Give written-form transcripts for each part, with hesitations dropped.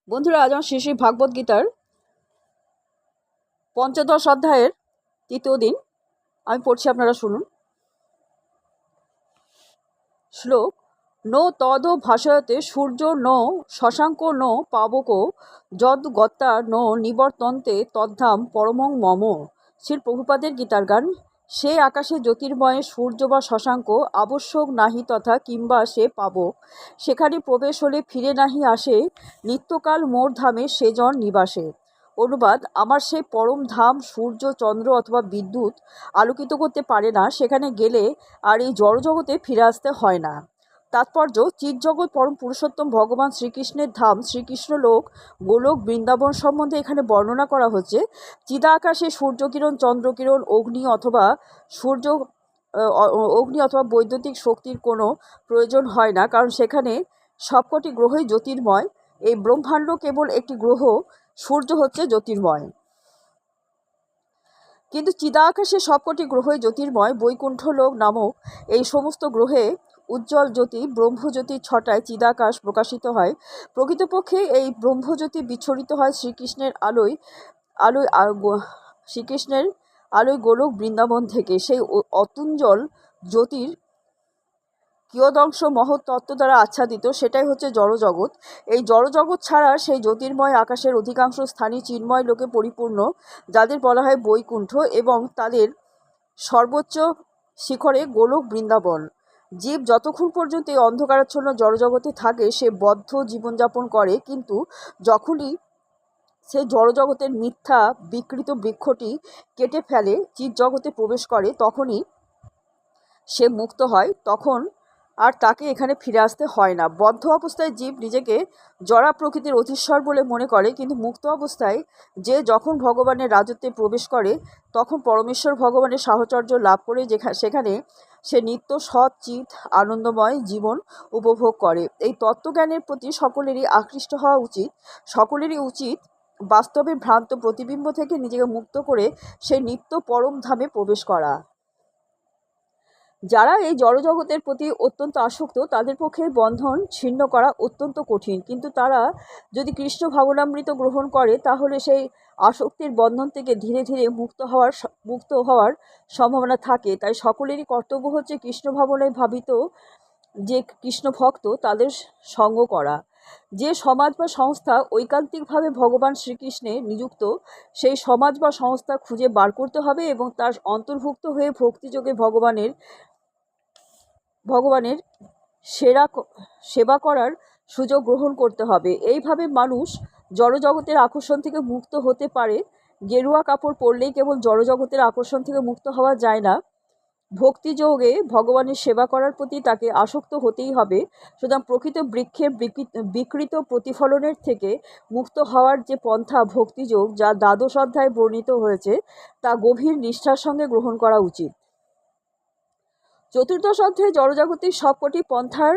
বন্ধুরা, আজ আমার শ্রী শ্রী ভাগবত গীতার পঞ্চদশ অধ্যায়ের তৃতীয় দিন আমি পড়ছি, আপনারা শুনুন। শ্লোক: নো তদ ভাষয়তে সূর্য নো শশাঙ্ক নো পাবক যদ গত্তা নো নিবর্তন্তে তদ্ধাম পরমং মম। শ্রী প্রভুপাদের গীতার গান। সে আকাশে জ্যোতির্ময়ে সূর্য বা শশাঙ্ক আবশ্যক নাহি তথা কিংবা সে পাবক, সেখানে প্রবেশ হলে ফিরে নাহি আসে, নিত্যকাল মোর ধামে সেজন নিবাসে। অনুবাদ: আমার সে পরম ধাম সূর্য, চন্দ্র অথবা বিদ্যুৎ আলোকিত করতে পারে না, সেখানে গেলে আর এই জড়জগতে ফিরে আসতে হয় না। তাৎপর্য: চিৎজগৎ পরম পুরুষোত্তম ভগবান শ্রীকৃষ্ণের ধাম শ্রীকৃষ্ণ লোক গোলক বৃন্দাবন সম্বন্ধে এখানে বর্ণনা করা হচ্ছে। চিদাকাশে সূর্যকিরণ, চন্দ্রকিরণ, অগ্নি অথবা বৈদ্যুতিক শক্তির কোনো প্রয়োজন হয় না, কারণ সেখানে সবকটি গ্রহই জ্যোতির্ময়। এই ব্রহ্মাণ্ড কেবল একটি গ্রহ, সূর্য হচ্ছে জ্যোতির্ময়। কিন্তু চিদাকাশে সবকটি গ্রহই জ্যোতির্ময়। বৈকুণ্ঠ লোক নামক এই সমস্ত গ্রহে উজ্জ্বল জ্যোতি ব্রহ্মজ্যোতির ছটায় চিদাকাশ প্রকাশিত হয়। প্রকৃতপক্ষে এই ব্রহ্মজ্যোতি বিচ্ছুরিত হয় শ্রীকৃষ্ণের আলোয় গোলক বৃন্দাবন থেকে। সেই অতুঞ্জল জ্যোতির কিয়দংশ মহৎ তত্ত্ব দ্বারা আচ্ছাদিত, সেটাই হচ্ছে জড়জগৎ। এই জড়জগৎ ছাড়া সেই জ্যোতির্ময় আকাশের অধিকাংশ স্থানই চিন্ময় লোকে পরিপূর্ণ, যাদের বলা হয় বৈকুণ্ঠ, এবং তাদের সর্বোচ্চ শিখরে গোলক বৃন্দাবন। জীব যতক্ষণ পর্যন্ত এই অন্ধকারাচ্ছন্ন জড়জগতে থাকে সে বদ্ধ জীবনযাপন করে, কিন্তু যখনই সে জড়জগতের মিথ্যা বিকৃত বৃক্ষটি কেটে ফেলে, চিৎজগতে প্রবেশ করে, তখনই সে মুক্ত হয়। তখন আর তাকে এখানে ফিরে আসতে হয় না। বদ্ধ অবস্থায় জীব নিজেকে জড়া প্রকৃতির অধীশ্বর বলে মনে করে, কিন্তু মুক্ত অবস্থায় যে যখন ভগবানের রাজত্বে প্রবেশ করে তখন পরমেশ্বর ভগবানের সাহচর্য লাভ করে সেখানে সে নিত্য সৎ চিৎ আনন্দময় জীবন উপভোগ করে। এই তত্ত্বজ্ঞানের প্রতি সকলেরই আকৃষ্ট হওয়া উচিত। সকলেরই উচিত বাস্তবে ভ্রান্ত প্রতিবিম্ব থেকে নিজেকে মুক্ত করে সেই নিত্য পরম ধামে প্রবেশ করা। যারা এই জড়জগতের প্রতি অত্যন্ত আসক্ত তাদের পক্ষে বন্ধন ছিন্ন করা অত্যন্ত কঠিন, কিন্তু তারা যদি কৃষ্ণ ভাবনামৃত গ্রহণ করে তাহলে সেই আসক্তির বন্ধন থেকে ধীরে ধীরে মুক্ত হওয়ার সম্ভাবনা থাকে। তাই সকলেরই কর্তব্য হচ্ছে কৃষ্ণ ভাবনায় ভাবিত যে কৃষ্ণ ভক্ত তাদের সঙ্গ করা। যে সমাজ বা সংস্থা ঐকান্তিকভাবে ভগবান শ্রীকৃষ্ণে নিযুক্ত, সেই সমাজ বা সংস্থা খুঁজে বার করতে হবে এবং তার অন্তর্ভুক্ত হয়ে ভক্তিযোগে ভগবানের সেবা করার সুযোগ গ্রহণ করতে হবে। এইভাবে মানুষ জড়জগতের আকর্ষণ থেকে মুক্ত হতে পারে। গেরুয়া কাপড় পরলেই কেবল জড়জগতের আকর্ষণ থেকে মুক্ত হওয়া যায় না, ভক্তিযোগে ভগবানের সেবা করার প্রতি তাকে আসক্ত হতেই হবে। সুতরাং প্রকৃত বৃক্ষের বিকৃত প্রতিফলনের থেকে মুক্ত হওয়ার যে পন্থা ভক্তিযোগ, যা দ্বাদশ অধ্যায়ে বর্ণিত হয়েছে, তা গভীর নিষ্ঠার সঙ্গে গ্রহণ করা উচিত। চতুর্দশ অধ্যায়ে জড়জাগতিক সবকটি পন্থার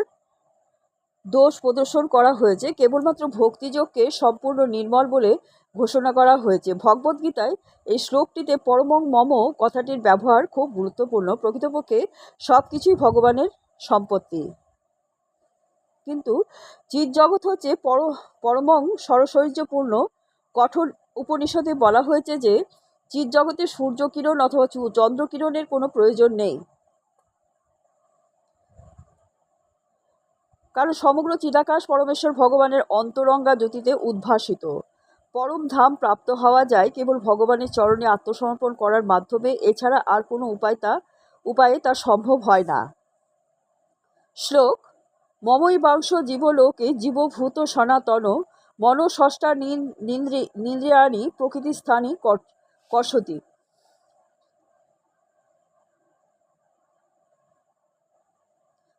দোষ প্রদর্শন করা হয়েছে, কেবলমাত্র ভক্তিযোগকে সম্পূর্ণ নির্মল বলে ঘোষণা করা হয়েছে। ভগবদ্গীতায় এই শ্লোকটিতে পরমং মম কথাটির ব্যবহার খুব গুরুত্বপূর্ণ। প্রকৃতপক্ষে সব কিছুই ভগবানের সম্পত্তি, কিন্তু চিৎজগৎ হচ্ছে পরমং সরশৌর্যপূর্ণ। কঠোর উপনিষদে বলা হয়েছে যে চিৎজগতে সূর্যকিরণ অথবা চন্দ্রকিরণের কোনো প্রয়োজন নেই, কারণ সমগ্র চিদাকাশ পরমেশ্বর ভগবানের অন্তরঙ্গা জ্যোতিতে উদ্ভাসিত। পরম ধাম প্রাপ্ত হওয়া যায় কেবল ভগবানের চরণে আত্মসমর্পণ করার মাধ্যমে, এছাড়া আর কোনো উপায়ে তা সম্ভব হয় না। শ্লোক: মমই বাংশ জীবলোকে জীবভূত সনাতন মনষষ্ঠা নিন্দ্রিয়াণি প্রকৃতিস্থানী কর্ষতি।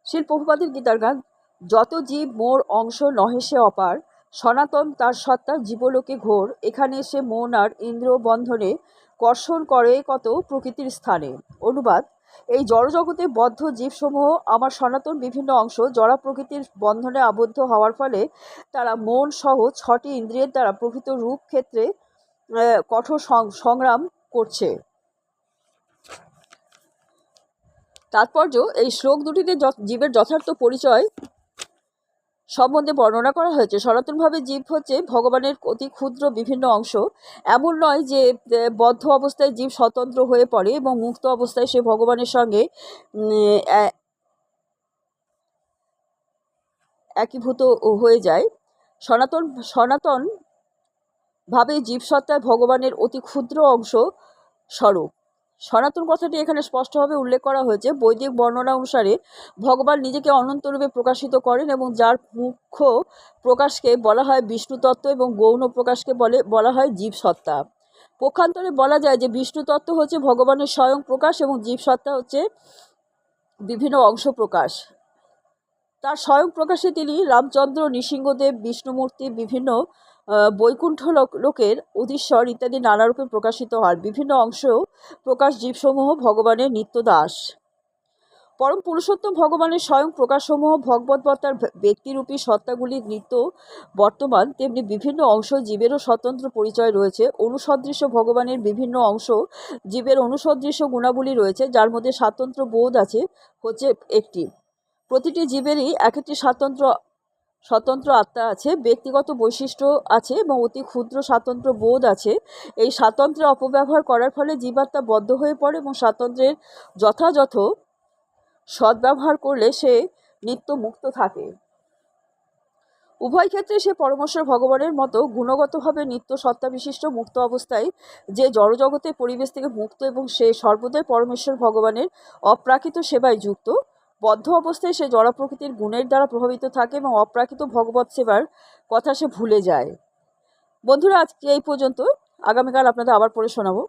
শ্রীল প্রভুপাদের গীতার গান। যত জীব মোর অংশ নহে সে অপার, সনাতন তার সত্তা জীবলোকে ঘোর, এখানে সে মন আর ইন্দ্রিয় বন্ধনে কর্ষণ করে কত প্রকৃতির স্থানে। অনুবাদ: এই জড়জগতে বদ্ধ জীবসমূহ আমার সনাতন বিভিন্ন অংশ জড়া প্রকৃতির বন্ধনে আবদ্ধ হওয়ার ফলে তারা মন সহ 6টি ইন্দ্রিয়ের দ্বারা প্রকৃত রূপ ক্ষেত্রে কঠোর সংগ্রাম করছে। তাৎপর্য: এই শ্লোক দুটিতে জীবের যথার্থ পরিচয় সম্বন্ধে বর্ণনা করা হয়েছে। সনাতনভাবে জীব হচ্ছে ভগবানের অতি ক্ষুদ্র বিভিন্ন অংশ। এমন নয় যে বদ্ধ অবস্থায় জীব স্বতন্ত্র হয়ে পড়ে এবং মুক্ত অবস্থায় সে ভগবানের সঙ্গে একীভূত হয়ে যায়। সনাতন ভাবে জীবসত্তায় ভগবানের অতি ক্ষুদ্র অংশ স্বরূপ। সনাতন কথাটি এখানে স্পষ্টভাবে উল্লেখ করা হয়েছে। বৈদিক বর্ণনা অনুসারে ভগবান নিজেকে অনন্তরূপে প্রকাশিত করেন এবং যার মুখ্য প্রকাশকে বলা হয় বিষ্ণু তত্ত্ব এবং গৌণ প্রকাশকে বলা হয় জীবসত্তা। পক্ষান্তরে বলা যায় যে বিষ্ণু তত্ত্ব হচ্ছে ভগবানের স্বয়ং প্রকাশ এবং জীবসত্তা হচ্ছে বিভিন্ন অংশ প্রকাশ। তার স্বয়ং প্রকাশে তিনি রামচন্দ্র, নৃসিংহদেব, বিষ্ণুমূর্তি, বিভিন্ন বৈকুণ্ঠ লোকের অধীশ্বর ইত্যাদি নানারূপে প্রকাশিত হয়। বিভিন্ন অংশ প্রকাশ জীবসমূহ ভগবানের নিত্য দাস। পরম পুরুষোত্তম ভগবানের স্বয়ং প্রকাশসমূহ ভগবদ্গীতার ব্যক্তিরূপী সত্তাগুলির নিত্য বর্তমান, তেমনি বিভিন্ন অংশ জীবেরও স্বতন্ত্র পরিচয় রয়েছে। অনুসদৃশ্য ভগবানের বিভিন্ন অংশ জীবের অনুসদৃশ্য গুণাবলী রয়েছে, যার মধ্যে স্বাতন্ত্র্য বোধ আছে হচ্ছে একটি। প্রতিটি জীবেরই এক একটি স্বতন্ত্র আত্মা আছে, ব্যক্তিগত বৈশিষ্ট্য আছে এবং অতি ক্ষুদ্র স্বাতন্ত্র্য বোধ আছে। এই স্বাতন্ত্র্যের অপব্যবহার করার ফলে জীবাত্মা বদ্ধ হয়ে পড়ে এবং স্বাতন্ত্র্যের যথাযথ সদ্ব্যবহার করলে সে নিত্য মুক্ত থাকে। উভয় ক্ষেত্রে সে পরমেশ্বর ভগবানের মতো গুণগতভাবে নিত্য সত্তা বিশিষ্ট মুক্ত অবস্থায় যে জড়জগতের পরিবেশ থেকে মুক্ত এবং সে সর্বদাই পরমেশ্বর ভগবানের অপ্রাকৃত সেবায় যুক্ত। বদ্ধ অবস্থায় সে জড় প্রকৃতির গুণের দ্বারা প্রভাবিত থাকে এবং অপ্রাকৃত ভগবৎ সেবার কথা সে ভুলে যায়। বন্ধুরা, আজকে এই পর্যন্ত। আগামীকাল আপনাদের আবার পড়ে শোনাবো।